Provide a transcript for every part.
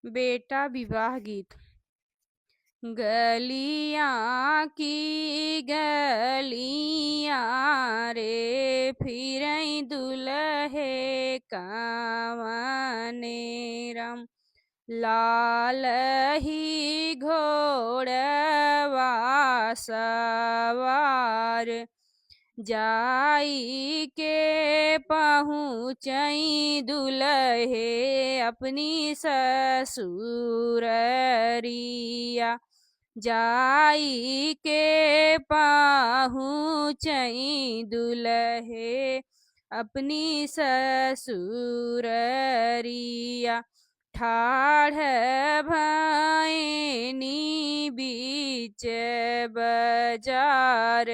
बेटा विवाह गीत। गलियां की गलियां रे फिरई दुल्हे कावने राम। लाल ही घोड़वा सवार जाई के पहुँचई दुल्हे अपनी ससुररिया। जाई के पहुँचई दुल्हे अपनी ससुररिया। ठाढ़ भैनी बीच बाजार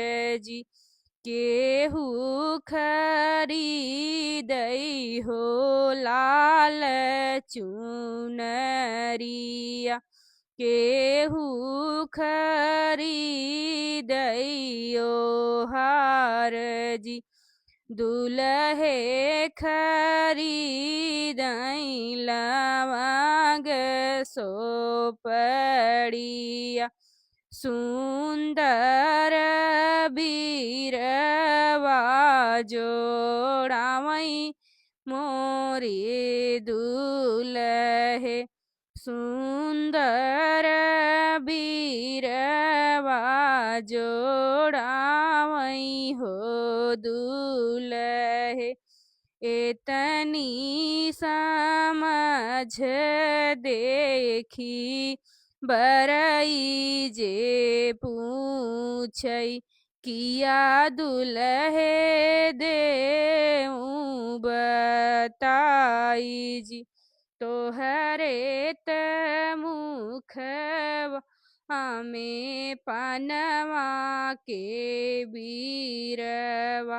जी केहू खरीदई हो लाल चुनरिया। केहू खरीदई ओ हार जी दुल्हे खरीदई लवंग सोपड़िया। सुंदर बीरवा जोड़ावई मोरी दुल्हे। सुंदर बीरवा जोड़ावई हो दुल्हे। एतनी समझ देखी बरई जे पूछई किया दुल्हे देऊं बताई जी। तोहरे त मुखवा में पनवा के बीरवा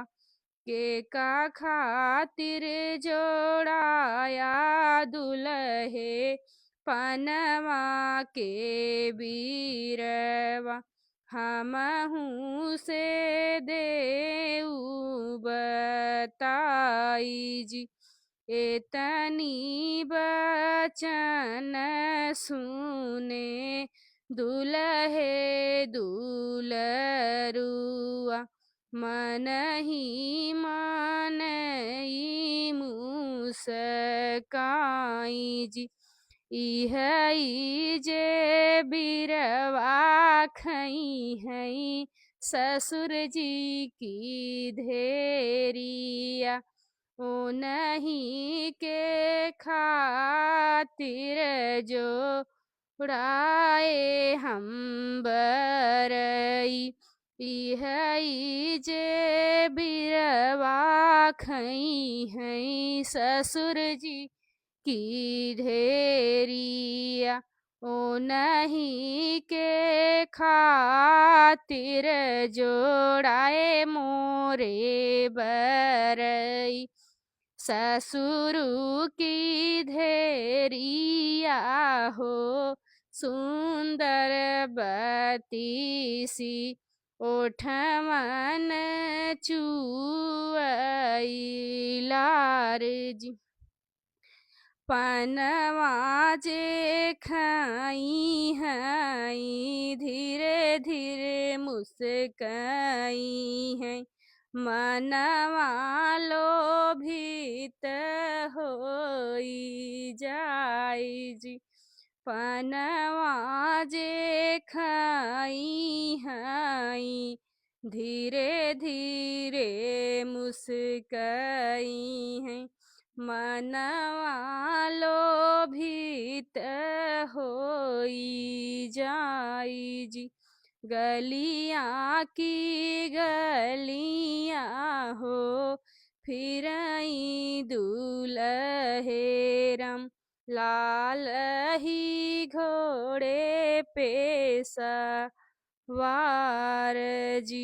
के का खातिर जोड़ाया दुल्हे पनवा के बीरवा। हमहू से देऊ बताई जी। एतनी बचन सुने दुल्हे दुलरुआ। मन ही मनई मुस्काई जी। इहई जे बिरवा खई हई ससुर जी की धेरिया। ओ नहीं के खातिर जो उड़ाए हम बरई। इहई जे बिरवा खई हई ससुर जी की ढेरिया। ओ नहीं के खातिर जोड़ाए मोरे बरई। ससुरु की धेरिया हो सुंदर बतीसी। ओठमन चुअई लार जी। पनवा जे खाई हई धीरे धीरे मुस्काई है। मनवा लोभित होई जाई जी। पनवा जे खाई हई धीरे धीरे मुस्काई है। मनवा लोभित होई जाई जी। गलियां की गलियां हो फिरई दुल्हे राम। लाल ही घोड़े पे सवार जी।